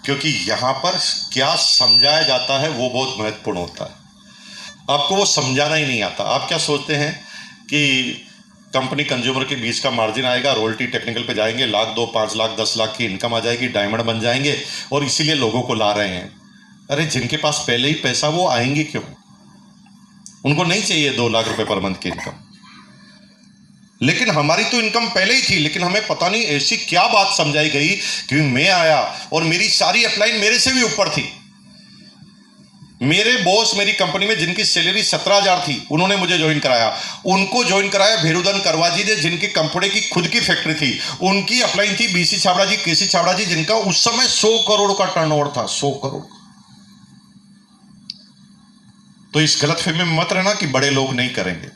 क्योंकि यहाँ पर क्या समझाया जाता है वो बहुत महत्वपूर्ण होता है। आपको वो समझाना ही नहीं आता। आप क्या सोचते हैं कि कंपनी कंज्यूमर के बीच का मार्जिन आएगा, रॉयल्टी टेक्निकल पे जाएंगे, लाख 2, 5 लाख, 10 लाख की इनकम आ जाएगी, डायमंड बन जाएंगे और इसीलिए लोगों को ला रहे हैं। अरे जिनके पास पहले ही पैसा, वो आएंगे क्यों? उनको नहीं चाहिए 2 लाख रुपए पर मंथ की इनकम। लेकिन हमारी तो इनकम पहले ही थी, लेकिन हमें पता नहीं ऐसी क्या बात समझाई गई कि मैं आया और मेरी सारी अपलाइन मेरे से भी ऊपर थी। मेरे बॉस मेरी कंपनी में जिनकी सैलरी 17,000 थी, उन्होंने मुझे ज्वाइन कराया। उनको ज्वाइन कराया भेरुधन करवाजी ने, जिनकी कंपनी की खुद की फैक्ट्री थी। उनकी अपलाइन थी बीसी छाबड़ा जी, केसी छाबड़ा जी, जिनका उस समय 100 करोड़ का टर्नओवर था, 100 करोड़। तो इस गलतफहमी में मत रहना कि बड़े लोग नहीं करेंगे।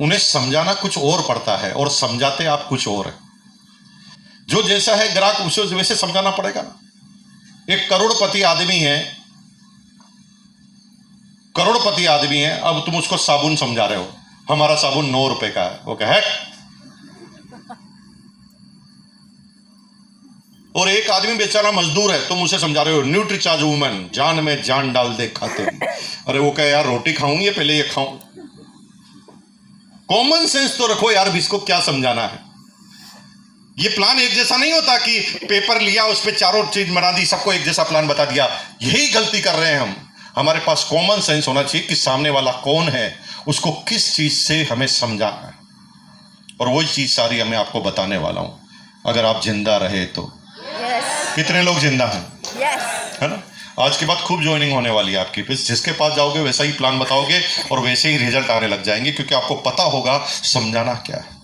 उन्हें समझाना कुछ और पड़ता है और समझाते आप कुछ और है। जो जैसा है ग्राहक उसे वैसे समझाना पड़ेगा ना। एक करोड़पति आदमी है, करोड़पति आदमी है, अब तुम उसको साबुन समझा रहे हो, हमारा साबुन 9 रुपए का है, वो कहे। और एक आदमी बेचारा मजदूर है, तुम उसे समझा रहे हो न्यूट्रीचार्ज वुमन, जान में जान डाल दे खाते ही। अरे वो कहे यार रोटी खाऊंगी पहले ये खाऊं। कॉमन सेंस तो रखो यार, इसको क्या समझाना है। ये प्लान एक जैसा नहीं होता कि पेपर लिया उस पर चारों चीज बना दी, सबको एक जैसा प्लान बता दिया। यही गलती कर रहे हैं हम। हमारे पास कॉमन सेंस होना चाहिए कि सामने वाला कौन है, उसको किस चीज से हमें समझाना है, और वही चीज सारी हमें आपको बताने वाला हूं, अगर आप जिंदा रहे तो। कितने लोग जिंदा हैं? है ना। आज के बाद खूब ज्वाइनिंग होने वाली है आपकी। फिर जिसके पास जाओगे वैसा ही प्लान बताओगे और वैसे ही रिजल्ट आने लग जाएंगे, क्योंकि आपको पता होगा समझाना क्या है।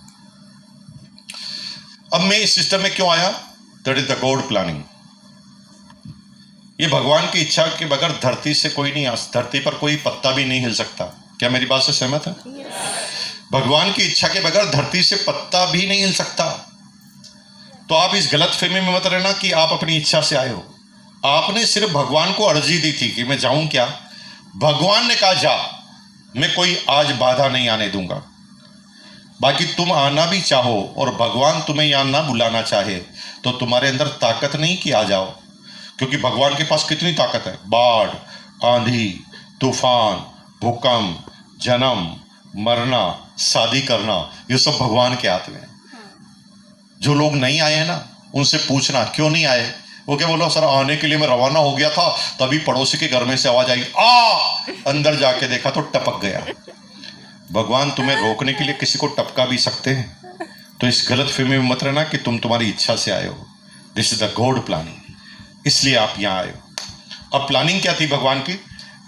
अब मैं इस सिस्टम में क्यों आया? That is the God planning. ये भगवान की इच्छा के बगैर धरती से कोई नहीं आ, धरती पर कोई पत्ता भी नहीं हिल सकता। क्या मेरी बात से सहमत है? भगवान की इच्छा के बगैर धरती से पत्ता भी नहीं हिल सकता। तो आप इस गलतफहमी में मत रहना कि आप अपनी इच्छा से आए हो। आपने सिर्फ भगवान को अर्जी दी थी कि मैं जाऊं क्या। भगवान ने कहा जा, मैं कोई आज बाधा नहीं आने दूंगा। बाकी तुम आना भी चाहो और भगवान तुम्हें यहां ना बुलाना चाहे तो तुम्हारे अंदर ताकत नहीं कि आ जाओ, क्योंकि भगवान के पास कितनी ताकत है। बाढ़, आंधी, तूफान, भूकंप, जन्म, मरना, शादी करना, ये सब भगवान के हाथ में है। जो लोग नहीं आए हैं ना, उनसे पूछना क्यों नहीं आए। वो क्या बोलो, सर आने के लिए मैं रवाना हो गया था, तभी पड़ोसी के घर में से आवाज आई, आ, अंदर जाके देखा तो टपक गया। भगवान तुम्हें रोकने के लिए किसी को टपका भी सकते हैं। तो इस गलतफहमी में मत रहना कि तुम तुम्हारी इच्छा से आए हो। This is the God planning, इसलिए आप यहाँ आए हो। अब प्लानिंग क्या थी भगवान की?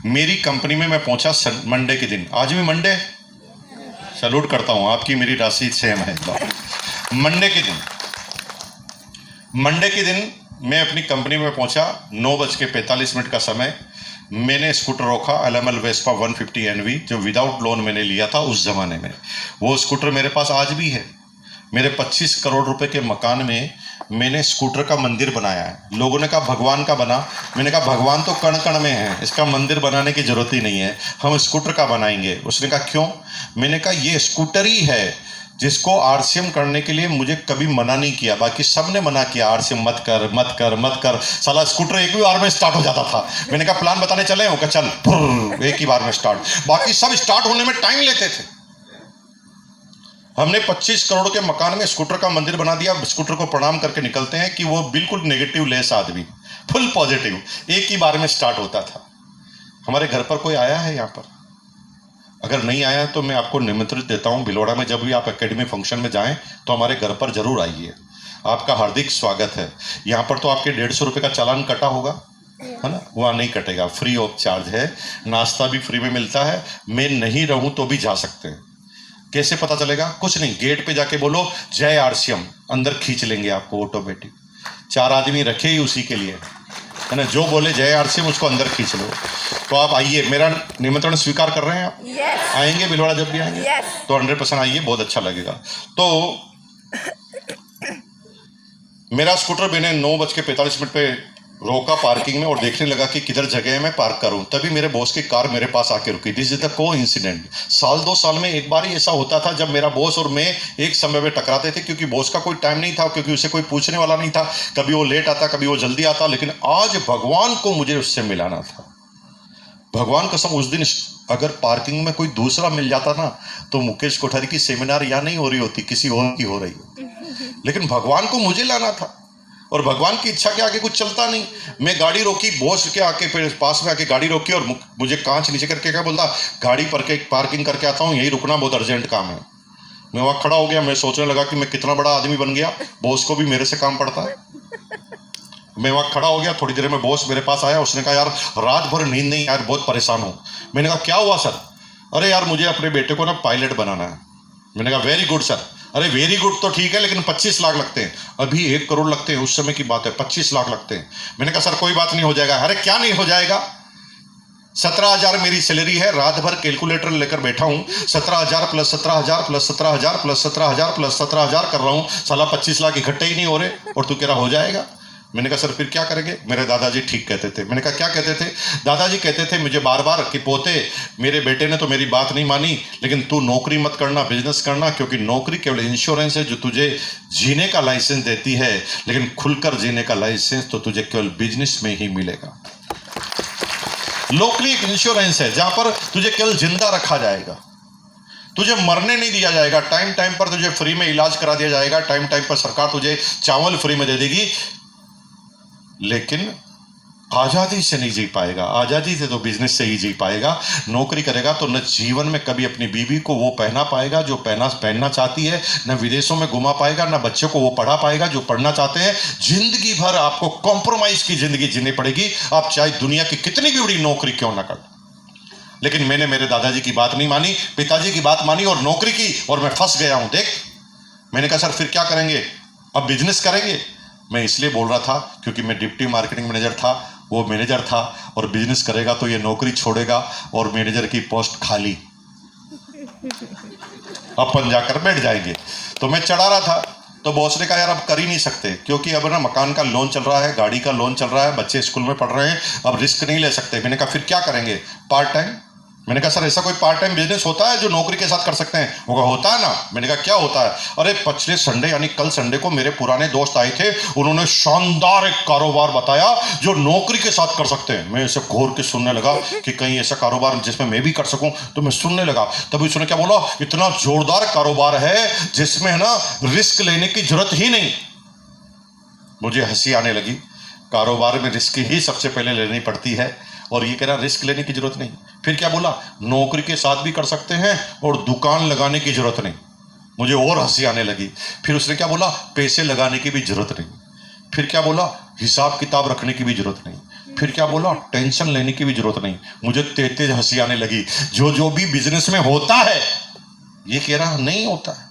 मेरी कंपनी में मैं पहुंचा मंडे के दिन। आज भी मंडे, सैल्यूट करता हूं, आपकी मेरी राशि सेम है। मंडे के दिन मैं अपनी कंपनी में पहुंचा, 9:45 का समय। मैंने स्कूटर रोका, एलएमएल वेस्पा 150 एनवी, जो विदाउट लोन मैंने लिया था उस जमाने में। वो स्कूटर मेरे पास आज भी है। मेरे 25 करोड़ रुपए के मकान में मैंने स्कूटर का मंदिर बनाया है। लोगों ने कहा भगवान का बना, मैंने कहा भगवान तो कण कण में है, इसका मंदिर बनाने की जरूरत ही नहीं है, हम स्कूटर का बनाएंगे। उसने कहा क्यों? मैंने कहा ये स्कूटर ही है जिसको आरसीएम करने के लिए मुझे कभी मना नहीं किया, बाकी सबने मना किया, आरसीएम मत कर मत कर मत कर। साला स्कूटर एक भी बार में स्टार्ट हो जाता था। मैंने कहा प्लान बताने चले हो? चल, एक ही बार में स्टार्ट। बाकी सब स्टार्ट होने में टाइम लेते थे। हमने 25 करोड़ के मकान में स्कूटर का मंदिर बना दिया। स्कूटर को प्रणाम करके निकलते हैं कि वो बिल्कुल नेगेटिव लेस आदमी, फुल पॉजिटिव, एक ही बार में स्टार्ट होता था। हमारे घर पर कोई आया है यहाँ पर? अगर नहीं आया तो मैं आपको निमंत्रित देता हूँ, भिलवाड़ा में जब भी आप एकेडमी फंक्शन में जाएं तो हमारे घर पर जरूर आइए। आपका हार्दिक स्वागत है। यहाँ पर तो आपके 150 रुपये का चालान कटा होगा, है ना? वहाँ नहीं कटेगा, फ्री ऑफ चार्ज है। नाश्ता भी फ्री में मिलता है। मैं नहीं रहूँ तो भी जा सकते हैं। कैसे पता चलेगा? कुछ नहीं, गेट पे जाके बोलो जय आरसीएम, अंदर खींच लेंगे आपको ऑटोमेटिक। 4 आदमी रखे ही उसी के लिए, है ना। जो बोले जय आरसीएम उसको अंदर खींच लो। तो आप आइए, मेरा निमंत्रण स्वीकार कर रहे हैं आप? yes. आएंगे भिलवाड़ा जब भी आएंगे? yes. तो 100% आइए, बहुत अच्छा लगेगा। तो मेरा स्कूटर मैंने 9:45 पे रोका पार्किंग में और देखने लगा कि किधर जगह है मैं पार्क करूं। तभी मेरे बॉस की कार मेरे पास आके रुकी। दिस इज द को इंसिडेंट। साल 2 साल में एक बार ही ऐसा होता था जब मेरा बॉस और मैं एक समय में टकराते थे, क्योंकि बॉस का कोई टाइम नहीं था, क्योंकि उसे कोई पूछने वाला नहीं था। कभी वो लेट आता, कभी वो जल्दी आता, लेकिन आज भगवान को मुझे उससे मिलाना था। भगवान कसम, उस दिन अगर पार्किंग में कोई दूसरा मिल जाता ना तो मुकेश कोठारी की सेमिनार यहाँ नहीं हो रही होती, किसी और की हो रही होती। लेकिन भगवान को मुझे लाना था और भगवान की इच्छा के आगे कुछ चलता नहीं। मैं गाड़ी रोकी, बॉस के आके पास में आके गाड़ी रोकी और मुझे कांच नीचे करके क्या बोलता, गाड़ी पर के पार्किंग करके आता हूँ, यही रुकना, बहुत अर्जेंट काम है। मैं वहाँ खड़ा हो गया। मैं सोचने लगा कि मैं कितना बड़ा आदमी बन गया, बॉस को भी मेरे से काम पड़ता है। मैं वहाँ खड़ा हो गया। थोड़ी देर में बॉस मेरे पास आया। उसने कहा, यार रात भर नींद नहीं यार, बहुत परेशान हूँ। मैंने कहा क्या हुआ सर? अरे यार मुझे अपने बेटे को ना पायलट बनाना है। मैंने कहा वेरी गुड सर। अरे वेरी गुड तो ठीक है, लेकिन 25 लाख लगते हैं। अभी 1 करोड़ लगते हैं, उस समय की बात है, 25 लाख लगते हैं। मैंने कहा सर कोई बात नहीं, हो जाएगा। अरे क्या नहीं हो जाएगा? 17,000 मेरी सैलरी है, रात भर कैलकुलेटर लेकर बैठा हूँ। 17,000 प्लस 17,000 प्लस 17,000 प्लस 17,000 प्लस 17,000 कर रहा हूँ, साला 25 लाख इकट्ठे ही नहीं हो रहे और तू कह रहा हो जाएगा। मैंने कहा सर फिर क्या करेंगे? मेरे दादाजी ठीक कहते थे। मैंने कहा क्या कहते थे? दादाजी कहते थे मुझे बार बार कि पोते, मेरे बेटे ने तो मेरी बात नहीं मानी, लेकिन तू नौकरी मत करना, बिजनेस करना, क्योंकि नौकरी केवल इंश्योरेंस है जो तुझे जीने का लाइसेंस देती है, लेकिन खुलकर जीने का लाइसेंस तो तुझे केवल बिजनेस में ही मिलेगा। नौकरी एक इंश्योरेंस है जहां पर तुझे केवल जिंदा रखा जाएगा, तुझे मरने नहीं दिया जाएगा। टाइम टाइम पर तुझे फ्री में इलाज करा दिया जाएगा, टाइम टाइम पर सरकार तुझे चावल फ्री में दे देगी, लेकिन आज़ादी से नहीं जी पाएगा। आज़ादी से तो बिजनेस से ही जी पाएगा। नौकरी करेगा तो न जीवन में कभी अपनी बीवी को वो पहना पाएगा जो पहनना चाहती है, न विदेशों में घुमा पाएगा, न बच्चों को वो पढ़ा पाएगा जो पढ़ना चाहते हैं। जिंदगी भर आपको कॉम्प्रोमाइज की जिंदगी जीनी पड़ेगी, आप चाहे दुनिया की कितनी भी बड़ी नौकरी क्यों ना कर। लेकिन मैंने मेरे दादाजी की बात नहीं मानी, पिताजी की बात मानी और नौकरी की, और मैं फंस गया हूं। देख, मैंने कहा सर फिर क्या करेंगे? अब बिजनेस करेंगे। मैं इसलिए बोल रहा था क्योंकि मैं डिप्टी मार्केटिंग मैनेजर था, वो मैनेजर था, और बिजनेस करेगा तो ये नौकरी छोड़ेगा और मैनेजर की पोस्ट खाली, अपन जाकर बैठ जाएंगे। तो मैं चढ़ा रहा था, तो बॉस ने कहा यार अब कर ही नहीं सकते, क्योंकि अब ना मकान का लोन चल रहा है, गाड़ी का लोन चल रहा है, बच्चे स्कूल में पढ़ रहे हैं, अब रिस्क नहीं ले सकते। मैंने कहा फिर क्या करेंगे? Part time. मैंने कहा सर ऐसा कोई पार्ट टाइम बिजनेस होता है जो नौकरी के साथ कर सकते हैं? वो कहा होता है ना। मैंने कहा क्या होता है? अरे पिछले संडे यानी कल संडे को मेरे पुराने दोस्त आए थे, उन्होंने शानदार एक कारोबार बताया जो नौकरी के साथ कर सकते हैं। मैं ऐसे घोर के सुनने लगा कि कहीं ऐसा कारोबार जिसमें मैं भी कर सकूं, तो मैं सुनने लगा। तभी उसने क्या बोला, इतना जोरदार कारोबार है जिसमें है ना रिस्क लेने की जरूरत ही नहीं। मुझे हंसी आने लगी। कारोबार में रिस्क ही सबसे पहले लेनी पड़ती है, और ये कह रहा रिस्क लेने की जरूरत नहीं। फिर क्या बोला, नौकरी के साथ भी कर सकते हैं और दुकान लगाने की जरूरत नहीं। मुझे और हंसी आने लगी। फिर उसने क्या बोला, पैसे लगाने की भी जरूरत नहीं। फिर क्या बोला, हिसाब किताब रखने की भी जरूरत नहीं। फिर क्या बोला, टेंशन लेने की भी जरूरत नहीं। मुझे तेज तेज हंसी आने लगी। जो भी बिजनेस में होता है ये कह रहा नहीं होता है।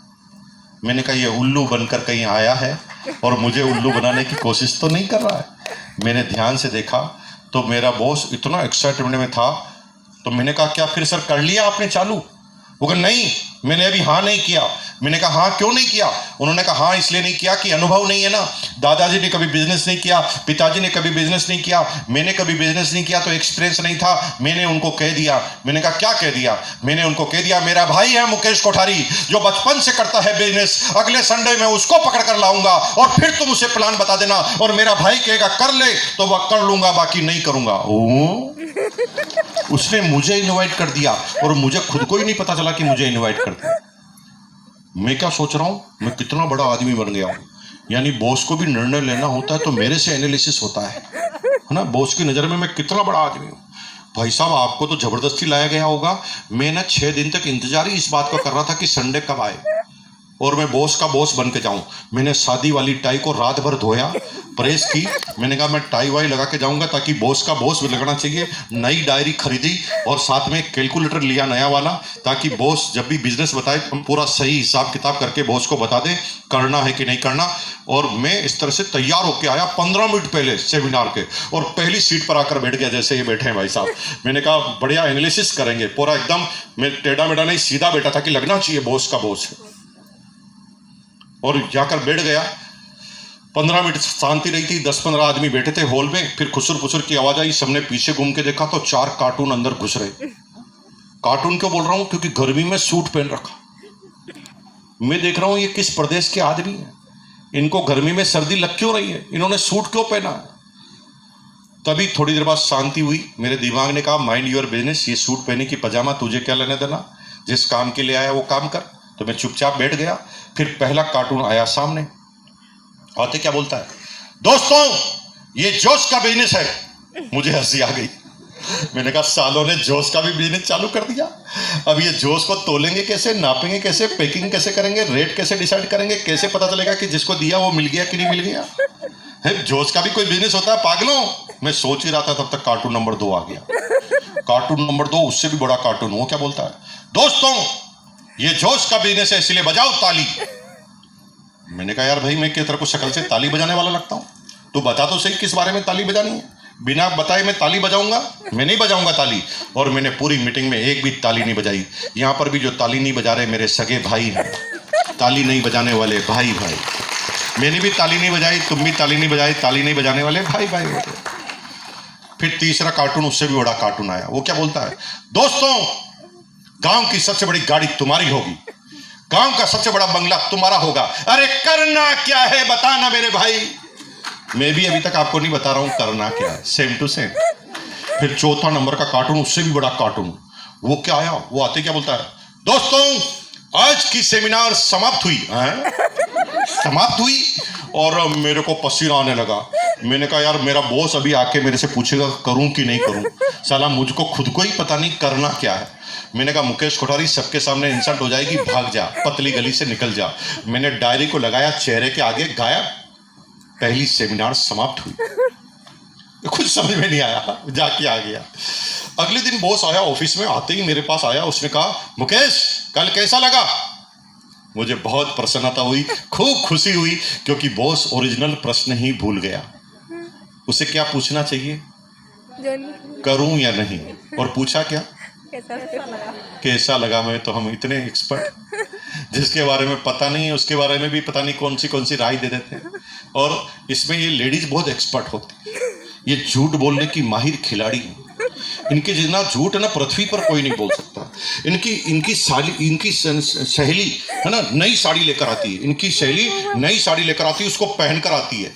मैंने कहा ये उल्लू बनकर कहीं आया है और मुझे उल्लू बनाने की कोशिश तो नहीं कर रहा है। मैंने ध्यान से देखा तो मेरा बॉस इतना एक्साइटमेंट में था। तो मैंने कहा क्या फिर सर कर लिया आपने चालू? वो कहा नहीं, मैंने अभी हाँ नहीं किया। मैंने कहा हाँ क्यों नहीं किया? उन्होंने कहा हाँ इसलिए नहीं किया कि अनुभव नहीं है ना। दादाजी ने कभी बिजनेस नहीं किया, पिताजी ने कभी बिजनेस नहीं किया, मैंने कभी बिजनेस नहीं किया, तो एक्सपीरियंस नहीं था। मैंने उनको कह दिया। मैंने कहा क्या कह दिया? मैंने उनको कह दिया मेरा भाई है मुकेश कोठारी जो बचपन से करता है बिजनेस, अगले संडे में उसको पकड़ कर लाऊंगा और फिर तुम उसे प्लान बता देना, और मेरा भाई कहेगा कर ले तो वह कर लूंगा, बाकी नहीं करूंगा। उसने मुझे इनवाइट कर दिया और मुझे खुद को ही नहीं पता चला कि मुझे इनवाइट कर दिया। मैं क्या सोच रहा हूं, मैं कितना बड़ा आदमी बन गया हूं। यानी बॉस को भी निर्णय लेना होता है तो मेरे से एनालिसिस होता है ना। बॉस की नजर में मैं कितना बड़ा आदमी हूं। भाई साहब आपको तो जबरदस्ती लाया गया होगा। मैं ना 6 दिन तक इंतजार ही इस बात का कर रहा था कि संडे कब आए और मैं बॉस का बॉस बन के जाऊं। मैंने शादी वाली टाई को रात भर धोया, प्रेस की। मैंने कहा मैं टाई वाई लगा के जाऊंगा ताकि बॉस का बॉस भी लगना चाहिए। नई डायरी खरीदी और साथ में कैलकुलेटर लिया नया वाला, ताकि बॉस जब भी बिजनेस बताए हम पूरा सही हिसाब किताब करके बॉस को बता दें करना है कि नहीं करना। और मैं इस तरह से तैयार होकर आया 15 मिनट पहले सेमिनार के, और पहली सीट पर आकर बैठ गया जैसे ये बैठे हैं भाई साहब। मैंने कहा बढ़िया एनालिसिस करेंगे पूरा एकदम। मैं टेढ़ा मेढ़ा नहीं सीधा बैठा था कि लगना चाहिए बॉस का बॉस, और जाकर बैठ गया। 15 मिनट शांति रही थी। 10-15 आदमी बैठे थे हॉल में। फिर खुसुर फुसुर की आवाज आई। सबने पीछे घूम के देखा तो 4 कार्टून अंदर घुस रहे। कार्टून क्यों बोल रहा हूं? क्योंकि गर्मी में सूट पहन रखा। मैं देख रहा हूं ये किस प्रदेश के आदमी है, इनको गर्मी में सर्दी लग क्यों रही है, इन्होंने सूट क्यों पहना है। तभी थोड़ी देर बाद शांति हुई। मेरे दिमाग ने कहा माइंड योर बिजनेस, ये सूट पहने की पजामा तुझे क्या लेने देना, जिस काम के लिए आया वो काम कर। तो मैं चुपचाप बैठ गया। फिर पहला कार्टून आया सामने। आते क्या बोलता है, दोस्तों ये जोश का बिजनेस है। मुझे हंसी आ गई। मैंने कहा सालों ने जोश का भी बिजनेस चालू कर दिया। अब ये जोश को तोलेंगे कैसे, नापेंगे कैसे, पैकिंग कैसे करेंगे, रेट कैसे डिसाइड करेंगे, कैसे पता चलेगा कि जिसको दिया वो मिल गया कि नहीं मिल गया है। जोश का भी कोई बिजनेस होता है पागलों। मैं सोच ही रहा था तब तक कार्टून नंबर 2 आ गया। कार्टून नंबर 2 उससे भी बड़ा कार्टून। वो क्या बोलता है, दोस्तों ये जोश का बिजनेस है इसलिए बजाओ ताली। मैंने कहा यार भाई मैं किस तरह को शक्ल से ताली बजाने वाला लगता हूँ, तो बता तो सही किस बारे में ताली बजानी है। बिना बताए मैं ताली बजाऊंगा? मैं नहीं बजाऊंगा ताली। और मैंने पूरी मीटिंग में एक भी ताली नहीं बजाई। यहाँ पर भी जो ताली नहीं बजा रहे मेरे सगे भाई हैं, ताली नहीं बजाने वाले भाई भाई। मैंने भी ताली नहीं बजाई, तुम भी ताली नहीं बजाई, ताली नहीं बजाने वाले भाई भाई होते। फिर तीसरा कार्टून उससे भी बड़ा कार्टून आया। वो क्या बोलता है, दोस्तों गांव की सबसे बड़ी गाड़ी तुम्हारी होगी, गांव का सबसे बड़ा बंगला तुम्हारा होगा। अरे करना क्या है बताना मेरे भाई। मैं भी अभी तक आपको नहीं बता रहा हूं करना क्या है, सेम टू सेम। फिर चौथा नंबर का कार्टून उससे भी बड़ा कार्टून। वो क्या आया, वो आते क्या बोलता है, दोस्तों आज की सेमिनार समाप्त हुई। समाप्त हुई और मेरे को पसीना आने लगा। मैंने कहा यार मेरा बॉस अभी आके मेरे से पूछेगा करूं कि नहीं करूं। साला मुझको खुद को ही पता नहीं करना क्या है। मैंने कहा मुकेश कोठारी सबके सामने इंसल्ट हो जाएगी, भाग जा, पतली गली से निकल जा। मैंने डायरी को लगाया चेहरे के आगे, गायब। पहली सेमिनार समाप्त हुई। कुछ समझ में नहीं आया, जाके आ गया। अगले दिन बॉस आया ऑफिस में। आते ही मेरे पास आया, उसने कहा मुकेश कल कैसा लगा। मुझे बहुत प्रसन्नता हुई, खूब खुशी हुई, क्योंकि बॉस ओरिजिनल प्रश्न ही भूल गया। उसे क्या पूछना चाहिए, करूं या नहीं, और पूछा क्या, कैसा लगा। मैं तो हम इतने एक्सपर्ट, जिसके बारे में पता नहीं है उसके बारे में भी पता नहीं कौन सी राय दे देते हैं। और इसमें ये लेडीज बहुत एक्सपर्ट होती है, ये झूठ बोलने की माहिर खिलाड़ी है। इनके जितना झूठ है ना पृथ्वी पर कोई नहीं बोल सकता। इनकी सहेली है ना नई साड़ी लेकर आती है, इनकी सहेली नई साड़ी लेकर आती है, उसको पहन कर आती है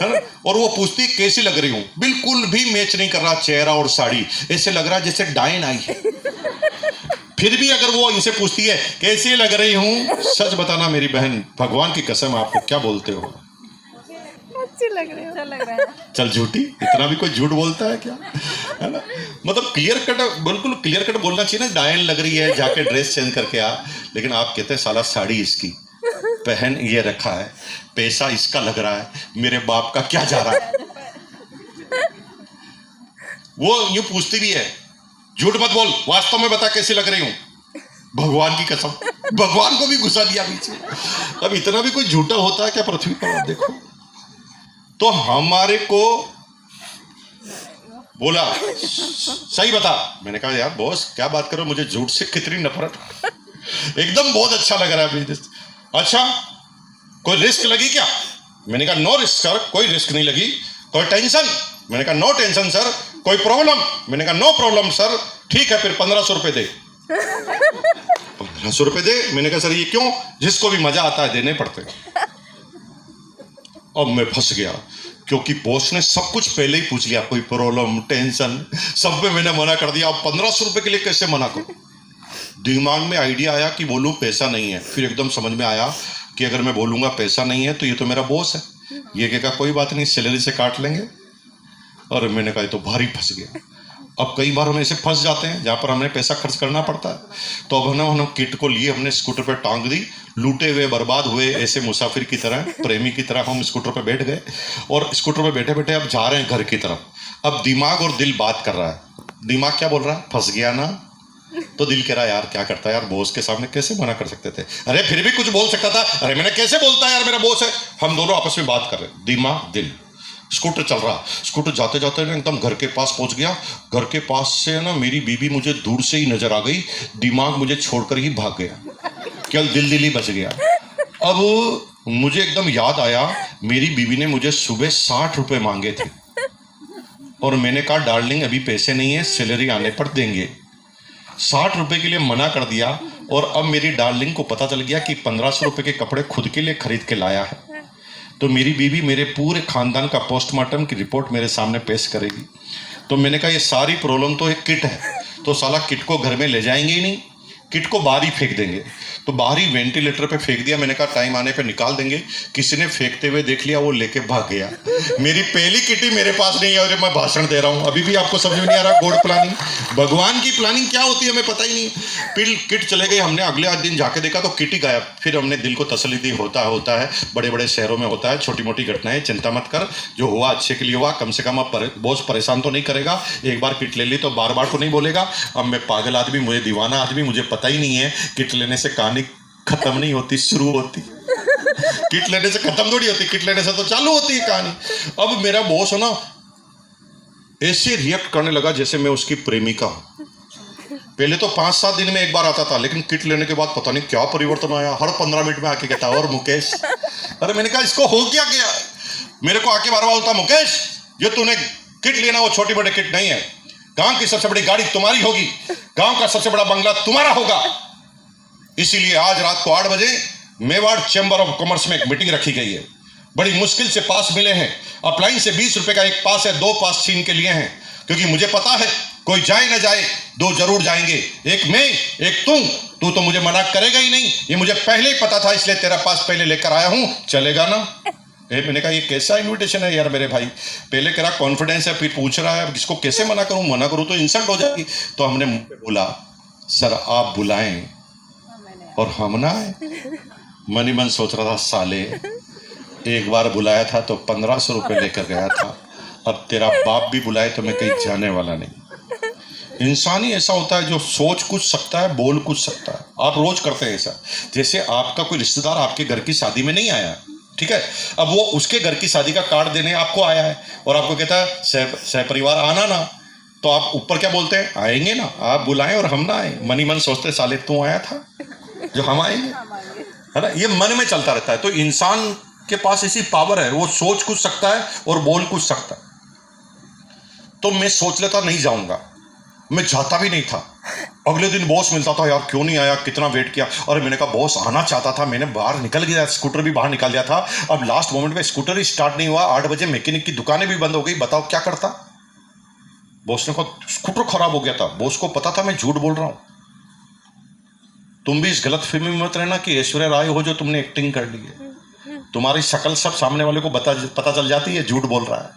ना, और वो पूछती है कैसी लग रही हूँ। बिल्कुल भी मैच नहीं कर रहा चेहरा और साड़ी, ऐसे लग रहा है जैसे डायन आई है। फिर भी अगर वो इनसे पूछती है कैसी लग रही हूँ, सच बताना मेरी बहन, भगवान की कसम आपको क्या बोलते हो, अच्छी लग रही है। चल झूठी, इतना भी कोई झूठ बोलता है क्या, है ना। मतलब क्लियर कट, बिल्कुल क्लियर कट बोलना चाहिए ना, डायन लग रही है जाके ड्रेस चेंज करके आ। लेकिन आप कहते हैं साला साड़ी इसकी पहन ये रखा है, पैसा इसका लग रहा है, मेरे बाप का क्या जा रहा है। वो यूं पूछती भी है, झूठ मत बोल, वास्तव में बता कैसी लग रही हूं। भगवान की कसम, भगवान को भी गुस्सा दिया पीछे। अब इतना भी कोई झूठा होता है क्या पृथ्वी पर, आप देखो। तो हमारे को बोला सही बता। मैंने कहा यार बॉस क्या बात करो, मुझे झूठ से कितनी नफरत, एकदम बहुत अच्छा लग रहा है बिजनेस। अच्छा कोई रिस्क लगी क्या। मैंने कहा नो रिस्क सर, कोई रिस्क नहीं लगी। कोई टेंशन। मैंने कहा नो टेंशन सर। कोई प्रॉब्लम। मैंने कहा नो प्रॉब्लम सर। ठीक है फिर 1500 रुपए दे। 1500 रुपए दे। मैंने कहा सर ये क्यों, जिसको भी मजा आता है देने पड़ते। अब मैं फंस गया, क्योंकि बॉस ने सब कुछ पहले ही पूछ लिया, कोई प्रॉब्लम टेंशन सब पे मैंने मना कर दिया। अब 1500 रुपए के लिए कैसे मना करूं। दिमाग में आइडिया आया कि बोलूं पैसा नहीं है। फिर एकदम समझ में आया कि अगर मैं बोलूंगा पैसा नहीं है तो ये तो मेरा बॉस है, ये कहेगा कोई बात नहीं सैलरी से काट लेंगे। और मैंने कहा ये तो भारी फंस गया। अब कई बार हम ऐसे फंस जाते हैं जहाँ पर हमें पैसा खर्च करना पड़ता है। तो अब हमने किट को लिए, हमने स्कूटर पर टांग दी, लूटे हुए बर्बाद हुए ऐसे मुसाफिर की तरह, प्रेमी की तरह हम स्कूटर पर बैठ गए। और स्कूटर पर बैठे बैठे अब जा रहे हैं घर की तरफ। अब दिमाग और दिल बात कर रहा है। दिमाग क्या बोल रहा है, फंस गया ना। तो दिल कह रहा है यार क्या करता है यार, बॉस के सामने कैसे मना कर सकते थे। अरे फिर भी कुछ बोल सकता था। अरे मैंने कैसे बोलता है यार, मेरा बॉस है। हम दोनों आपस में बात कर रहे हैं, दिमाग दिल। स्कूटर चल रहा, स्कूटर जाते जाते ना एकदम घर के पास पहुंच गया। घर के पास से ना मेरी बीबी मुझे दूर से ही नजर आ गई। दिमाग मुझे छोड़कर ही भाग गया, केवल दिल ही बच गया। अब मुझे एकदम याद आया मेरी बीवी ने मुझे सुबह 60 रुपए मांगे थे और मैंने कहा डार्लिंग अभी पैसे नहीं है, सैलरी आने पर देंगे। 60 रुपए के लिए मना कर दिया और अब मेरी डार्लिंग को पता चल गया कि 1500 रुपए के कपड़े खुद के लिए खरीद के लाया है। तो मेरी बीवी मेरे पूरे खानदान का पोस्टमार्टम की रिपोर्ट मेरे सामने पेश करेगी। तो मैंने कहा ये सारी प्रॉब्लम तो एक किट है, तो साला किट को घर में ले जाएंगे ही नहीं, किट को बाहर ही फेंक देंगे। तो बाहर ही वेंटिलेटर पे फेंक दिया। मैंने कहा टाइम आने पे निकाल देंगे। किसी ने फेंकते हुए देख लिया, वो लेके भाग गया। मेरी पहली किट ही मेरे पास नहीं है और मैं भाषण दे रहा हूँ। अभी भी आपको समझ में नहीं आ रहा गॉड प्लानिंग, भगवान की प्लानिंग क्या होती है हमें पता ही नहीं। फिर किट चले गए, हमने अगले दिन जाके देखा तो किट ही गायब। फिर हमने दिल को तसल्ली दी, होता है बड़े बड़े शहरों में होता है, छोटी मोटी घटनाएं, चिंता मत कर, जो हुआ अच्छे के लिए हुआ। कम से कम अब बॉस परेशान तो नहीं करेगा, एक बार किट ले ली तो बार बार तो नहीं बोलेगा। अब मैं पागल आदमी, मुझे दीवाना आदमी, मुझे पता ही नहीं है किट लेने से कहानी खत्म नहीं होती, शुरू होती। किट लेने से खत्म थोड़ी होती, किट लेने से तो चालू होती है कहानी। अब मेरा बॉस है ना ऐसे रिएक्ट करने लगा जैसे मैं उसकी प्रेमिका हूं। पहले तो 5-7 दिन में एक बार आता था, लेकिन किट लेने के बाद पता नहीं क्या परिवर्तन आया। हर 15 मिनट में आके कहता और मुकेश, अरे मैंने कहा इसको हो क्या गया। मेरे को आके बार बार बोलता मुकेश ये तूने किट लेना, वो छोटी बड़ी किट नहीं है, गांव की सबसे बड़ी गाड़ी तुम्हारी होगी, गांव का सबसे बड़ा बंगला तुम्हारा होगा। इसीलिए आज रात को 8 बजे मेवाड़ चैम्बर ऑफ कॉमर्स में एक मीटिंग रखी गई है। बड़ी मुश्किल से पास मिले हैं, अपलाइन से 20 रुपए का एक पास है, 2 पास छीन के लिए हैं, क्योंकि मुझे पता है कोई जाए ना जाए 2 जरूर जाएंगे, एक मैं एक तू तो मुझे मना करेगा ही नहीं, ये मुझे पहले ही पता था, इसलिए तेरा पास पहले लेकर आया हूं, चलेगा ना। मैंने कहा ये कैसा इनविटेशन है यार मेरे भाई, पहले कह रहा कॉन्फिडेंस है, फिर पूछ रहा है इसको कैसे मना करूं तो इंसल्ट हो जाएगी। तो हमने बोला सर आप बुलाएं और हम ना आए। मन ही मन सोच रहा था साले एक बार बुलाया था तो 1500 रुपये लेकर गया था, अब तेरा बाप भी बुलाए तो मैं कहीं जाने वाला नहीं। इंसान ही ऐसा होता है जो सोच कुछ सकता है, बोल कुछ सकता है। आप रोज करते हैं ऐसा, जैसे आपका कोई रिश्तेदार आपके घर की शादी में नहीं आया, ठीक है, अब वो उसके घर की शादी का कार्ड देने आपको आया है और आपको कहता है सह परिवार आना ना, तो आप ऊपर क्या बोलते हैं, आएंगे ना, आप बुलाएं और हम ना आए। मन ही मन सोचते साले तू आया था जो हम आएंगे, है ना। ये मन में चलता रहता है। तो इंसान के पास ऐसी पावर है, वो सोच कुछ सकता है और बोल कुछ सकता है। तो मैं सोच लेता नहीं जाऊंगा, मैं जाता भी नहीं था। अगले दिन बॉस मिलता था, यार क्यों नहीं आया, कितना वेट किया। और मैंने कहा बॉस आना चाहता था, मैंने बाहर निकल गया, स्कूटर भी बाहर निकाल दिया था, अब लास्ट मोमेंट में स्कूटर ही स्टार्ट नहीं हुआ। 8 बजे मैकेनिक की दुकानें भी बंद हो गई, बताओ क्या करता। बॉस ने कहा स्कूटर खराब हो गया था। बॉस को पता था मैं झूठ बोल रहा हूं। तुम भी इस गलत फहमी में मत रहना कि ऐश्वर्या राय हो जो तुमने एक्टिंग कर ली है। तुम्हारी शक्ल सब सामने वाले को पता चल जाती है झूठ बोल रहा है,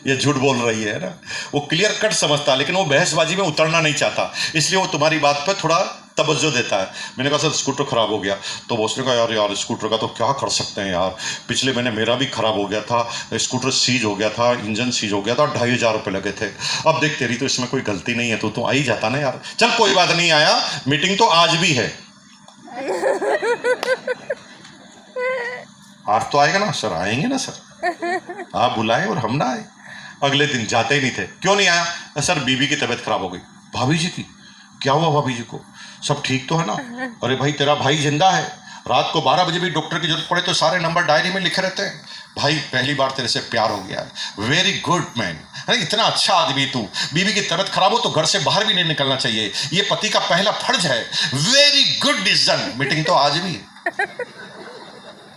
ये झूठ बोल रही है ना। वो क्लियर कट समझता, लेकिन वो बहसबाजी में उतरना नहीं चाहता, इसलिए वो तुम्हारी बात पे थोड़ा तवज्जो देता है। मैंने कहा सर स्कूटर खराब हो गया। तो बॉस ने कहा यार स्कूटर का तो क्या कर सकते हैं यार, पिछले महीने मेरा भी खराब हो गया था, स्कूटर सीज हो गया था, इंजन सीज हो गया था, 2500 रुपये लगे थे। अब देख तेरी तो इसमें कोई गलती नहीं है, तो आ ही जाता ना यार। चल कोई बात नहीं, आया, मीटिंग तो आज भी है। आज तो आएगा ना सर, आएंगे ना सर, आप बुलाए और हम ना आए। अगले दिन जाते ही नहीं थे। क्यों नहीं आया सर, बीबी की तबीयत खराब हो गई। भाभी जी की क्या हुआ, भाभी जी को सब ठीक तो है ना। अरे भाई तेरा भाई जिंदा है, रात को 12 बजे भी डॉक्टर की जरूरत पड़े तो सारे नंबर डायरी में लिखे रहते हैं। भाई पहली बार तेरे से प्यार हो गया है, वेरी गुड मैन, अरे इतना अच्छा आदमी तू। बीवी की तबीयत खराब हो तो घर से बाहर भी नहीं निकलना चाहिए, ये पति का पहला फर्ज है। Very good decision. मीटिंग तो आज भी,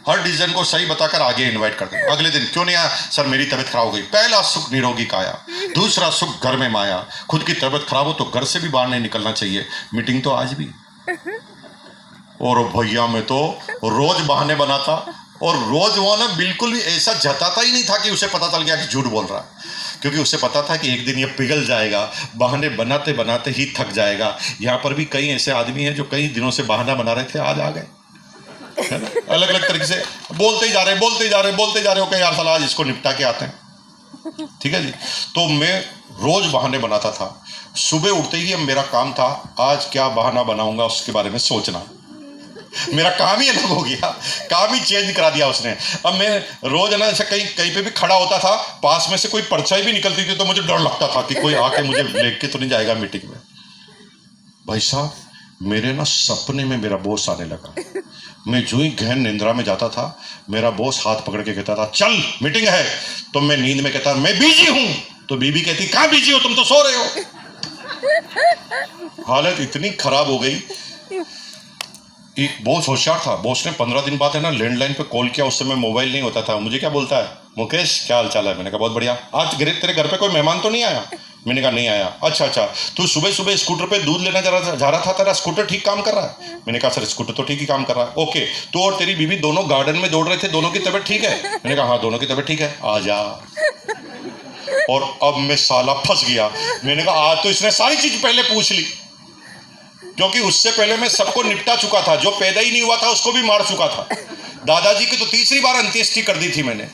हर डिसीजन को सही बताकर आगे इनवाइट कर दे। अगले दिन क्यों नहीं आया सर, मेरी तबीयत खराब हो गई। पहला सुख निरोगी काया, दूसरा सुख घर में माया। खुद की तबीयत खराब हो तो घर से भी बाहर नहीं निकलना चाहिए, मीटिंग तो आज भी। और भैया मैं तो रोज बहाने बनाता, और रोज वो ना बिल्कुल भी ऐसा जताता ही नहीं था कि उसे पता चल गया कि झूठ बोल रहा है, क्योंकि उसे पता था कि एक दिन ये पिघल जाएगा, बहाने बनाते बनाते ही थक जाएगा। यहाँ पर भी कई ऐसे आदमी हैं जो कई दिनों से बहाना बना रहे थे, आज आ गए, है ना। अलग अलग तरीके से बोलते ही जा रहे हो, यार साला आज इसको निपटा के आते हैं, ठीक है जी। तो मैं रोज बहाने बनाता था। सुबह उठते ही अब मेरा काम था आज क्या बहाना बनाऊंगा उसके बारे में सोचना। मेरा काम ही अलग हो गया, काम ही चेंज करा दिया उसने। अब मैं रोज ना ऐसे कहीं पे भी खड़ा होता था, पास में से कोई परछाई भी निकलती थी तो मुझे डर लगता था कि कोई आके मुझे लेके तो नहीं जाएगा मीटिंग में। भाई साहब मेरे ना सपने में मेरा बॉस आने लगा। मैं जो ही गहन निंद्रा में जाता था, मेरा बॉस हाथ पकड़ के कहता था चल मीटिंग है। तो मैं नींद में कहता मैं बिजी हूं। तो बीबी कहती कहां बिजी हो, तुम तो सो रहे हो। हालत इतनी खराब हो गई। एक बॉस होशियार था, बॉस ने 15 दिन बाद है ना लैंडलाइन पे कॉल किया। उस समय मोबाइल नहीं होता था। मुझे क्या बोलता है, मुकेश क्या हाल चाल है। मैंने कहा बहुत बढ़िया। आज तेरे घर पे कोई मेहमान तो नहीं आया। मैंने कहा नहीं आया। अच्छा, तू सुबह सुबह स्कूटर पे दूध लेना जा रहा था, तेरा स्कूटर ठीक काम कर रहा है। मैंने कहा सर स्कूटर तो ठीक ही काम कर रहा है। ओके, तू और तेरी बीवी दोनों गार्डन में दौड़ रहे थे, दोनों की तबीयत ठीक है। मैंने कहा हाँ दोनों की तबीयत ठीक है, आ जा। और अब मैं साला फंस गया। मैंने कहा आज तो इसने सारी चीज पहले पूछ ली, क्योंकि उससे पहले मैं सबको निपटा चुका था। जो पैदा ही नहीं हुआ था उसको भी मार चुका था। दादाजी की तो तीसरी बार अंत्येष्टि कर दी थी मैंने।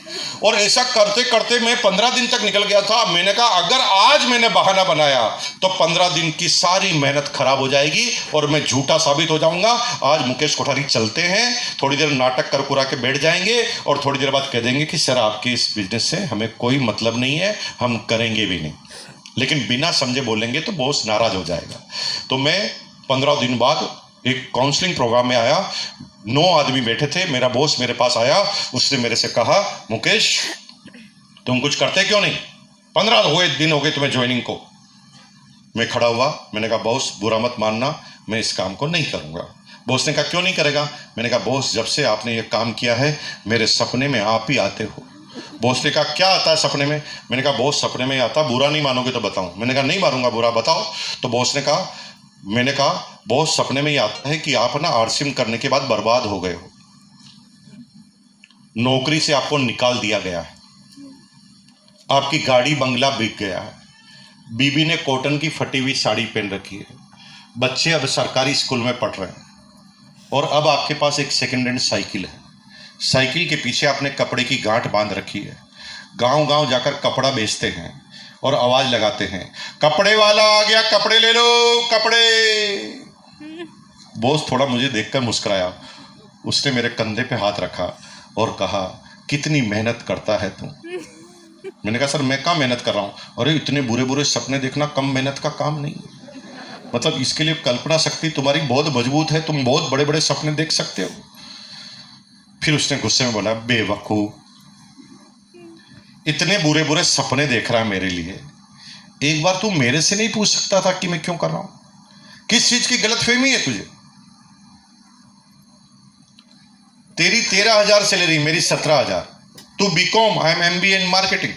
और ऐसा करते करते मैं 15 दिन तक निकल गया था। मैंने कहा अगर आज मैंने बहाना बनाया तो 15 दिन की सारी मेहनत खराब हो जाएगी और मैं झूठा साबित हो जाऊंगा। आज मुकेश कोठारी चलते हैं, थोड़ी देर नाटक कर कुरा के बैठ जाएंगे और थोड़ी देर बाद कह देंगे कि सर आपके इस बिजनेस से हमें कोई मतलब नहीं है, हम करेंगे भी नहीं। लेकिन बिना समझे बोलेंगे तो बॉस नाराज हो जाएगा। तो मैं 15 दिन बाद एक काउंसलिंग प्रोग्राम में आया। 9 आदमी बैठे थे। मेरा बॉस मेरे पास आया, उसने मेरे से कहा मुकेश तुम कुछ करते क्यों नहीं, 15 दिन हो गए तुम्हें ज्वाइनिंग को। मैं खड़ा हुआ, मैंने कहा बॉस बुरा मत मानना, मैं इस काम को नहीं करूंगा। बॉस ने कहा क्यों नहीं करेगा। मैंने कहा बॉस जब से आपने ये काम किया है मेरे सपने में आप ही आते हो। बॉस ने कहा क्या आता है सपने में। मैंने कहा बॉस सपने में आता, बुरा नहीं मानोगे तो बताऊं। मैंने कहा नहीं मारूंगा, बुरा बताओ। तो बॉस ने कहा, मैंने कहा बॉस सपने में ही आता है कि आप ना आरसीएम करने के बाद बर्बाद हो गए हो, नौकरी से आपको निकाल दिया गया है, आपकी गाड़ी बंगला बिक गया है, बीबी ने कॉटन की फटी हुई साड़ी पहन रखी है, बच्चे अब सरकारी स्कूल में पढ़ रहे हैं और अब आपके पास एक सेकेंड हैंड साइकिल है। साइकिल के पीछे आपने कपड़े की गांठ बांध रखी है। गांव गांव जाकर कपड़ा बेचते हैं और आवाज लगाते हैं कपड़े वाला आ गया, कपड़े ले लो कपड़े। बॉस थोड़ा मुझे देखकर मुस्कुराया। उसने मेरे कंधे पे हाथ रखा और कहा कितनी मेहनत करता है तू। मैंने कहा सर मैं कहाँ मेहनत कर रहा हूँ। अरे इतने बुरे बुरे सपने देखना कम मेहनत का काम नहीं है। मतलब इसके लिए कल्पना शक्ति तुम्हारी बहुत मजबूत है, तुम बहुत बड़े बड़े सपने देख सकते हो। फिर उसने गुस्से में बोला बेवकूफ, इतने बुरे बुरे सपने देख रहा है मेरे लिए, एक बार तू मेरे से नहीं पूछ सकता था कि मैं क्यों कर रहा हूं। किस चीज की गलतफहमी है तुझे। तेरी 13,000 सैलरी, मेरी 17,000। तू BCom, I am MBA in marketing.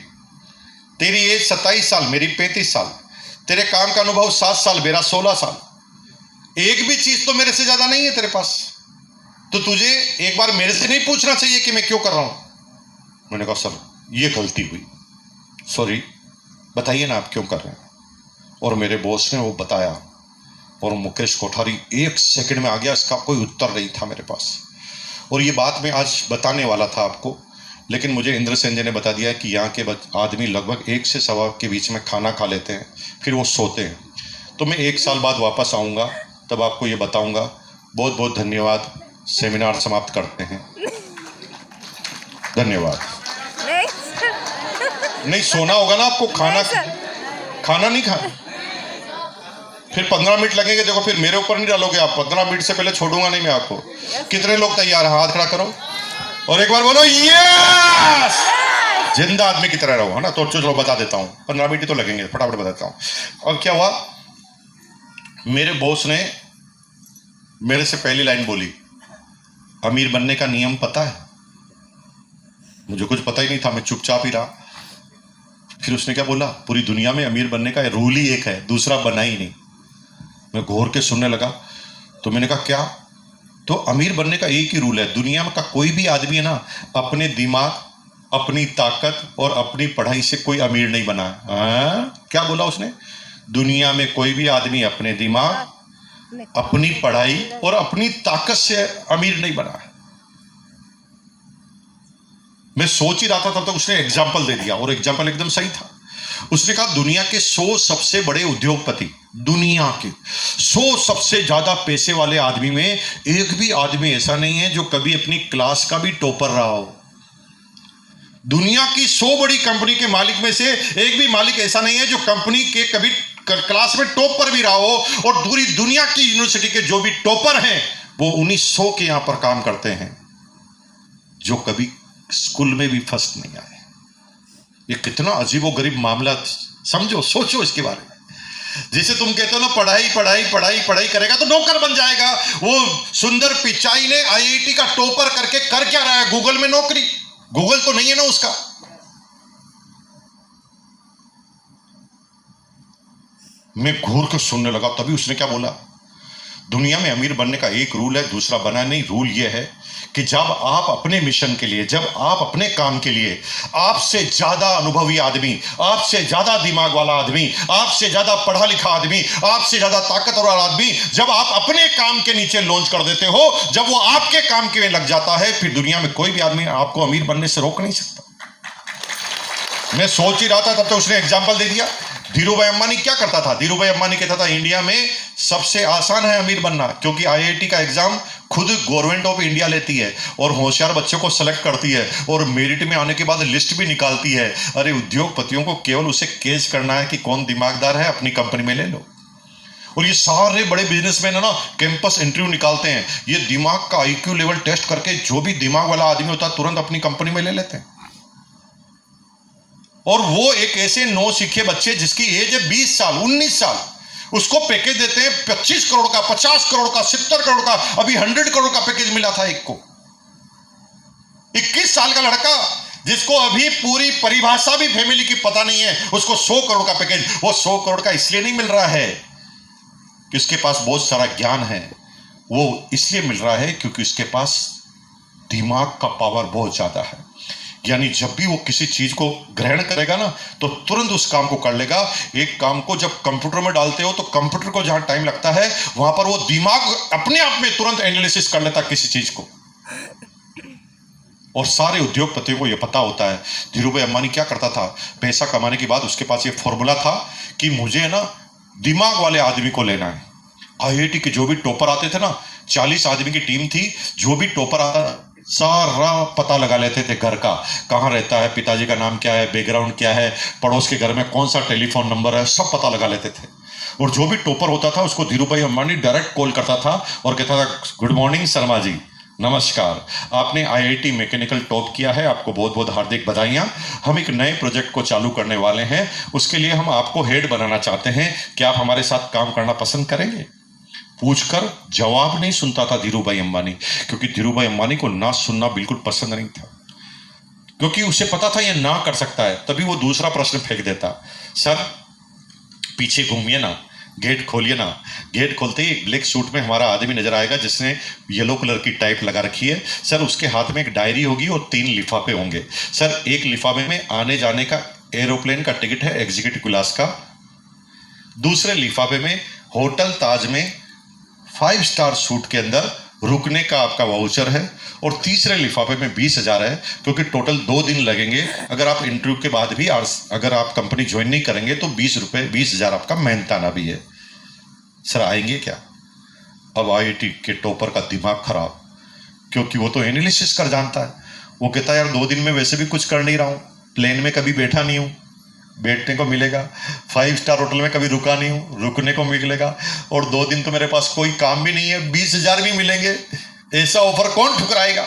तेरी एज 27 साल, मेरी 35 साल। तेरे काम का अनुभव 7 साल, मेरा 16 साल। एक भी चीज तो मेरे से ज्यादा नहीं है तेरे पास। तो तुझे एक बार मेरे से नहीं पूछना चाहिए कि मैं क्यों कर रहा हूं। मैंने कहा सर ये गलती हुई, सॉरी, बताइए ना आप क्यों कर रहे हैं। और मेरे बॉस ने वो बताया और मुकेश कोठारी 1 सेकंड में आ गया। इसका कोई उत्तर नहीं था मेरे पास। और ये बात मैं आज बताने वाला था आपको, लेकिन मुझे इंद्र सेन जी ने बता दिया कि यहाँ के आदमी लगभग 1 से सवा के बीच में खाना खा लेते हैं, फिर वो सोते हैं। तो मैं 1 साल बाद वापस आऊँगा, तब आपको ये बताऊँगा। बहुत बहुत धन्यवाद। सेमिनार समाप्त करते हैं। धन्यवाद। नहीं सोना होगा ना आपको, खाना नहीं खाना। फिर 15 मिनट लगेंगे। देखो फिर मेरे ऊपर नहीं डालोगे आप, 15 मिनट से पहले छोड़ूंगा नहीं मैं आपको। कितने लोग तैयार हैं, हाथ खड़ा करो और एक बार बोलो यस। जिंदा आदमी की तरह रहो, है ना। तो चलो बता देता हूँ, 15 मिनट तो लगेंगे, फटाफट बताता हूँ। और क्या हुआ, मेरे बॉस ने मेरे से पहली लाइन बोली, अमीर बनने का नियम पता है। मुझे कुछ पता ही नहीं था, मैं चुपचाप ही रहा। फिर उसने क्या बोला, पूरी दुनिया में अमीर बनने का रूल ही एक है, दूसरा बना ही नहीं। मैं घोर के सुनने लगा। तो मैंने कहा क्या। तो अमीर बनने का एक ही रूल है, दुनिया में का कोई भी आदमी है ना, अपने दिमाग, अपनी ताकत और अपनी पढ़ाई से कोई अमीर नहीं बना। क्या बोला उसने, दुनिया में कोई भी आदमी अपने दिमाग, अपनी पढ़ाई और अपनी ताकत से अमीर नहीं बना। मैं सोच ही रहा था तब तक उसने एग्जाम्पल दे दिया, और एग्जाम्पल एकदम सही था। उसने कहा दुनिया के 100 सबसे बड़े उद्योगपति, दुनिया के 100 सबसे ज्यादा पैसे वाले आदमी में एक भी आदमी ऐसा नहीं है जो कभी अपनी क्लास का भी टॉपर रहा हो। दुनिया की 100 बड़ी कंपनी के मालिक में से एक भी मालिक ऐसा नहीं है जो कंपनी के कभी क्लास में टॉप पर भी रहा हो, और पूरी दुनिया की यूनिवर्सिटी के जो भी टॉपर हैं वो 1900 के यहां पर काम करते हैं जो कभी स्कूल में भी फर्स्ट नहीं आए। ये कितना अजीबोगरीब मामला, समझो, सोचो इसके बारे में। जैसे तुम कहते हो ना पढ़ाई पढ़ाई पढ़ाई पढ़ाई करेगा तो नौकर बन जाएगा। वो सुंदर पिचाई ने आईआईटी का टॉपर करके कर क्या रहा है? गूगल में नौकरी। गूगल तो नहीं है ना उसका। मैं घूर के सुनने लगा, तभी उसने क्या बोला, दुनिया में अमीर बनने का एक रूल है, दूसरा बना नहीं। रूल यह है कि जब आप अपने मिशन के लिए, जब आप अपने काम के लिए आपसे ज्यादा अनुभवी आदमी, आपसे ज्यादा दिमाग वाला आदमी, आपसे ज्यादा पढ़ा लिखा आदमी, आपसे ज्यादा ताकतवर वाला आदमी, जब आप अपने काम के नीचे लॉन्च कर देते हो, जब वो आपके काम के में लग जाता है, फिर दुनिया में कोई भी आदमी आपको अमीर बनने से रोक नहीं सकता। मैं सोच ही रहा था तब तो उसने एग्जाम्पल दे दिया। धीरू भाई अंबानी क्या करता था? धीरू भाई अंबानी कहता था इंडिया में सबसे आसान है अमीर बनना, क्योंकि आईआईटी का एग्जाम खुद गवर्नमेंट ऑफ इंडिया लेती है और होशियार बच्चों को सेलेक्ट करती है और मेरिट में आने के बाद लिस्ट भी निकालती है। अरे उद्योगपतियों को केवल उसे केस करना है कि कौन दिमागदार है, अपनी कंपनी में ले लो। और ये सारे बड़े बिजनेसमैन है ना, कैंपस इंटरव्यू निकालते हैं, ये दिमाग का आईक्यू लेवल टेस्ट करके जो भी दिमाग वाला आदमी होता है तुरंत अपनी कंपनी में ले लेते हैं। और वो एक ऐसे नौ सीखे बच्चे जिसकी एज है 20 साल 19 साल, उसको पैकेज देते हैं 25 करोड़ का, 50 करोड़ का, 70 करोड़ का। अभी 100 करोड़ का पैकेज मिला था एक को। 21 साल का लड़का जिसको अभी पूरी परिभाषा भी फैमिली की पता नहीं है, उसको 100 करोड़ का पैकेज। वो 100 करोड़ का इसलिए नहीं मिल रहा है कि उसके पास बहुत सारा ज्ञान है, वो इसलिए मिल रहा है क्योंकि उसके पास दिमाग का पावर बहुत ज्यादा है। यानी जब भी वो किसी चीज को ग्रहण करेगा ना तो तुरंत उस काम को कर लेगा। एक काम को जब कंप्यूटर में डालते हो तो कंप्यूटर को जहां टाइम लगता है वहां पर वो दिमाग अपने आप में तुरंत एनालिसिस कर लेता किसी चीज को। और सारे उद्योगपतियों को यह पता होता है। धीरू भाई अंबानी क्या करता था, पैसा कमाने के बाद उसके पास ये फॉर्मूला था कि मुझे ना दिमाग वाले आदमी को लेना है। आईआईटी के जो भी टॉपर आते थे ना, 40 आदमी की टीम थी, जो भी टॉपर आता सारा पता लगा लेते थे घर का, कहाँ रहता है, पिताजी का नाम क्या है, बैकग्राउंड क्या है, पड़ोस के घर में कौन सा टेलीफोन नंबर है, सब पता लगा लेते थे। और जो भी टॉपर होता था उसको धीरू भाई अंबानी डायरेक्ट कॉल करता था और कहता था, गुड मॉर्निंग शर्मा जी, नमस्कार, आपने आईआईटी मैकेनिकल टॉप किया है, आपको बहुत बहुत हार्दिक बधाइयाँ। हम एक नए प्रोजेक्ट को चालू करने वाले हैं, उसके लिए हम आपको हेड बनाना चाहते हैं, क्या आप हमारे साथ काम करना पसंद करेंगे? पूछकर जवाब नहीं सुनता था धीरू भाई अंबानी, क्योंकि धीरू भाई अंबानी को ना सुनना बिल्कुल पसंद नहीं था, क्योंकि उसे पता था ये ना कर सकता है। तभी वो दूसरा प्रश्न फेंक देता, सर पीछे घूमिए ना, गेट खोलिए ना। गेट खोलते ही एक ब्लैक सूट में हमारा आदमी नजर आएगा जिसने येलो कलर की टाइप लगा रखी है। सर उसके हाथ में एक डायरी होगी और 3 लिफाफे होंगे। सर एक लिफाफे में आने जाने का एरोप्लेन का टिकट है एग्जीक्यूटिव क्लास का, दूसरे लिफाफे में होटल ताज में 5 स्टार सूट के अंदर रुकने का आपका वाउचर है, और तीसरे लिफाफे में 20,000 है, क्योंकि टोटल 2 दिन लगेंगे। अगर आप इंटरव्यू के बाद भी अगर आप कंपनी ज्वाइन नहीं करेंगे तो 20,000 आपका मेहनताना भी है। सर आएंगे क्या? अब आईआईटी के टॉपर का दिमाग खराब, क्योंकि वो तो एनालिसिस कर जानता है। वो कहता है यार 2 दिन में वैसे भी कुछ कर नहीं रहा हूँ, प्लेन में कभी बैठा नहीं हूँ, बैठने को मिलेगा, 5 स्टार होटल में कभी रुका नहीं हूँ, रुकने को मिलेगा, और 2 दिन तो मेरे पास कोई काम भी नहीं है, 20,000 भी मिलेंगे, ऐसा ऑफर कौन ठुकराएगा?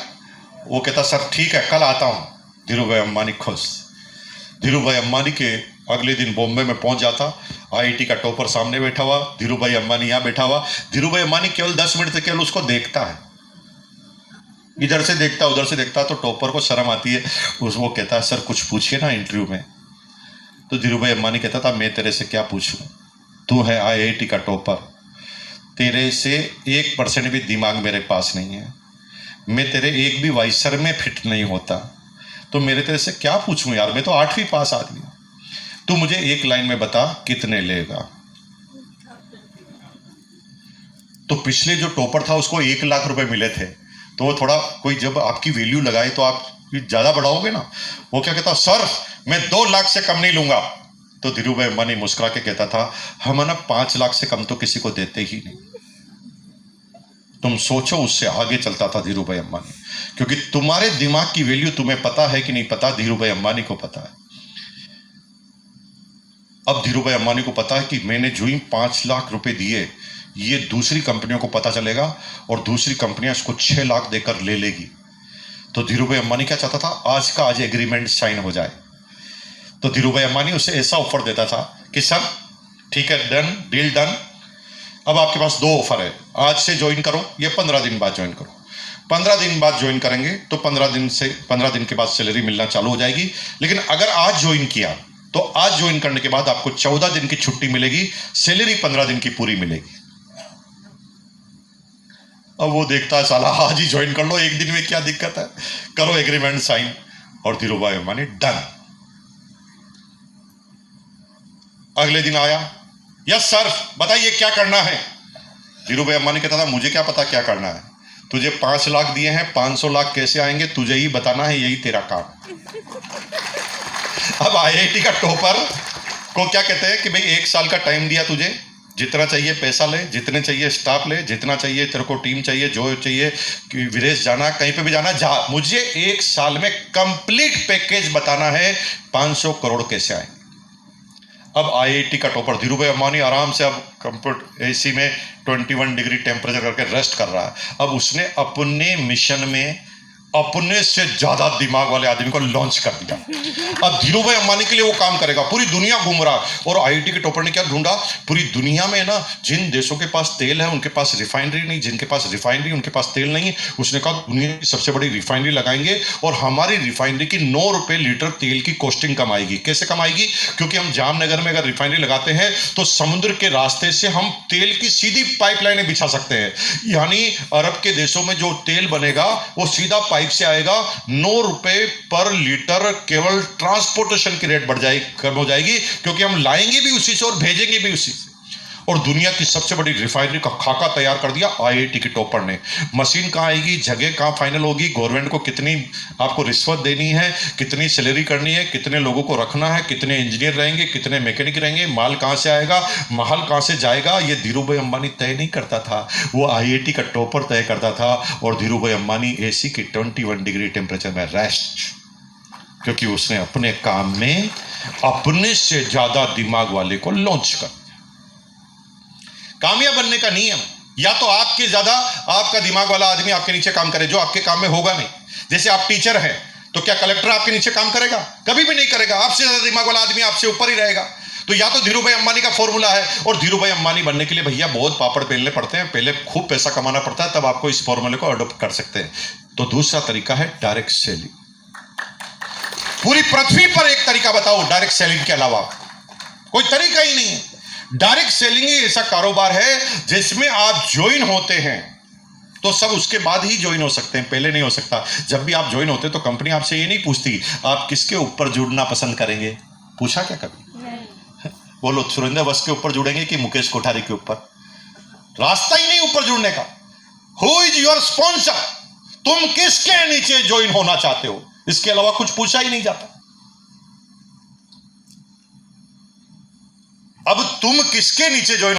वो कहता सर ठीक है कल आता हूँ। धीरू भाई अंबानी खुश। धीरू भाई अंबानी के अगले दिन बॉम्बे में पहुंच जाता, आईआईटी का टॉपर सामने बैठा हुआ, धीरू भाई अंबानी यहाँ बैठा हुआ। धीरू भाई अंबानी केवल 10 मिनट से केवल उसको देखता है, इधर से देखता उधर से देखता, तो टॉपर को शर्म आती है। वो कहता है सर कुछ पूछिए ना इंटरव्यू में। तो धीरू भाई अंबानी कहता था मैं तेरे से क्या पूछूं, तू है आईआईटी का टॉपर, तेरे से 1% भी दिमाग मेरे पास नहीं है, मैं तेरे एक भी वाइसर में फिट नहीं होता, तो मेरे तेरे से क्या पूछूं यार, मैं तो 8वीं पास आदमी हूं। तू मुझे एक लाइन में बता कितने लेगा। तो पिछले जो टॉपर था उसको 1 लाख रुपए मिले थे, तो वो थोड़ा कोई जब आपकी वैल्यू लगाए तो आप ज्यादा बढ़ाओगे ना। वो क्या कहता, सर मैं 2 लाख से कम नहीं लूंगा। तो धीरू भाई अंबानी मुस्कुरा के कहता था, हम ना 5 लाख से कम तो किसी को देते ही नहीं। तुम सोचो, उससे आगे चलता था धीरू भाई अंबानी, क्योंकि तुम्हारे दिमाग की वैल्यू तुम्हें पता है कि नहीं पता, धीरू भाई अंबानी को पता है। अब धीरू भाई अंबानी को पता है कि मैंने जो ही 5 लाख रुपए दिए, ये दूसरी कंपनियों को पता चलेगा और दूसरी कंपनियां इसको 6 लाख देकर ले लेगी। तो धीरू भाई अंबानी क्या चाहता था, आज का आज एग्रीमेंट साइन हो जाए। तो धीरू भाई अंबानी उसे ऐसा ऑफर देता था कि सर ठीक है, डन, डील डन, अब आपके पास 2 ऑफर है, आज से ज्वाइन करो या 15 दिन बाद ज्वाइन करो। 15 दिन बाद ज्वाइन करेंगे तो 15 दिन के बाद सैलरी मिलना चालू हो जाएगी, लेकिन अगर आज ज्वाइन किया तो आज ज्वाइन करने के बाद आपको 14 दिन की छुट्टी मिलेगी, सैलरी 15 दिन की पूरी मिलेगी। अब वो देखता है साला आज ही ज्वाइन कर लो, एक दिन में क्या दिक्कत है, करो एग्रीमेंट साइन। और धीरू भाई अंबानी डन। अगले दिन आया, यस सर बताइए क्या करना है। धीरू भाई अंबानी कहता था मुझे क्या पता क्या करना है, तुझे 5 लाख दिए हैं, 500 लाख कैसे आएंगे तुझे ही बताना है, यही तेरा काम। अब आईआईटी का टॉपर को क्या कहते हैं कि भाई 1 साल का टाइम दिया तुझे, जितना चाहिए पैसा ले, जितने चाहिए स्टाफ ले, जितना चाहिए तेरे को टीम चाहिए, जो चाहिए कि विदेश जाना, कहीं पे भी जाना जा, मुझे 1 साल में कंप्लीट पैकेज बताना है, 500 करोड़ कैसे आए। अब आईआईटी का टॉपर धीरू भाई अंबानी आराम से अब कंप्यूटर एसी में 21 डिग्री टेम्परेचर करके रेस्ट कर रहा है। अब उसने अपने मिशन में अपने से ज्यादा दिमाग वाले आदमी को लॉन्च कर दिया। अब धीरू भाई अंबानी के लिए वो काम करेगा, पूरी दुनिया घूम रहा। और आईआईटी के टॉपर ने क्या ढूंढा, पूरी दुनिया में ना जिन देशों के पास तेल है उनके पास रिफाइनरी नहीं, जिनके पास रिफाइनरी उनके पास तेल नहीं। उसने कहा दुनिया की सबसे बड़ी रिफाइनरी लगाएंगे और हमारी रिफाइनरी की 9 रुपए लीटर तेल की कॉस्टिंग कम आएगी। कैसे कम आएगी, क्योंकि हम जामनगर में अगर रिफाइनरी लगाते हैं तो समुद्र के रास्ते से हम तेल की सीधी पाइपलाइनें बिछा सकते हैं, यानी अरब के देशों में जो तेल बनेगा वो सीधा पाइप से आएगा। 9 रुपए पर लीटर केवल ट्रांसपोर्टेशन की रेट बढ़ जाएगी, कम हो जाएगी, क्योंकि हम लाएंगे भी उसी से और भेजेंगे भी उसी से। और दुनिया की सबसे बड़ी रिफाइनरी का खाका तैयार कर दिया आईआईटी के टॉपर ने। मशीन कहाँ आएगी, जगह कहाँ फाइनल होगी, गवर्नमेंट को कितनी आपको रिश्वत देनी है, कितनी सैलरी करनी है, कितने लोगों को रखना है, कितने इंजीनियर रहेंगे, कितने मैकेनिक रहेंगे, माल कहाँ से आएगा, महल कहाँ से जाएगा, ये धीरू भाई अंबानी तय नहीं करता था, वो आईआईटी का टॉपर तय करता था। और धीरू भाई अंबानी एसी की 21 डिग्री टेम्परेचर में रेस्ट, क्योंकि उसने अपने काम में अपने से ज्यादा दिमाग वाले को लॉन्च कर। कामयाब बनने का नियम, या तो आपके ज्यादा आपका दिमाग वाला आदमी आपके नीचे काम करे, जो आपके काम में होगा नहीं। जैसे आप टीचर हैं तो क्या कलेक्टर आपके नीचे काम करेगा, कभी भी नहीं करेगा। आपसे ज्यादा दिमाग वाला आदमी आपसे ऊपर ही रहेगा। तो या तो धीरू भाई अंबानी का फॉर्मूला है, और धीरू भाई अंबानी बनने के लिए भैया बहुत पापड़ बेलने पड़ते हैं, पहले खूब पैसा कमाना पड़ता है, तब आपको इस फॉर्मूले को अडॉप्ट कर सकते हैं। तो दूसरा तरीका है डायरेक्ट सेलिंग। पूरी पृथ्वी पर एक तरीका बताओ डायरेक्ट सेलिंग के अलावा, कोई तरीका ही नहीं है। डायरेक्ट सेलिंग ही ऐसा कारोबार है जिसमें आप ज्वाइन होते हैं तो सब उसके बाद ही ज्वाइन हो सकते हैं, पहले नहीं हो सकता। जब भी आप ज्वाइन होते तो कंपनी आपसे ये नहीं पूछती आप किसके ऊपर जुड़ना पसंद करेंगे। पूछा क्या कभी? बोलो, सुरेंद्र बस के ऊपर जुड़ेंगे कि मुकेश कोठारी के ऊपर? रास्ता ही नहीं ऊपर जुड़ने का। हु इज योर स्पॉन्सर, तुम किसके नीचे ज्वाइन होना चाहते हो, इसके अलावा कुछ पूछा ही नहीं जाता। अब तुम किसके नीचे ज्वाइन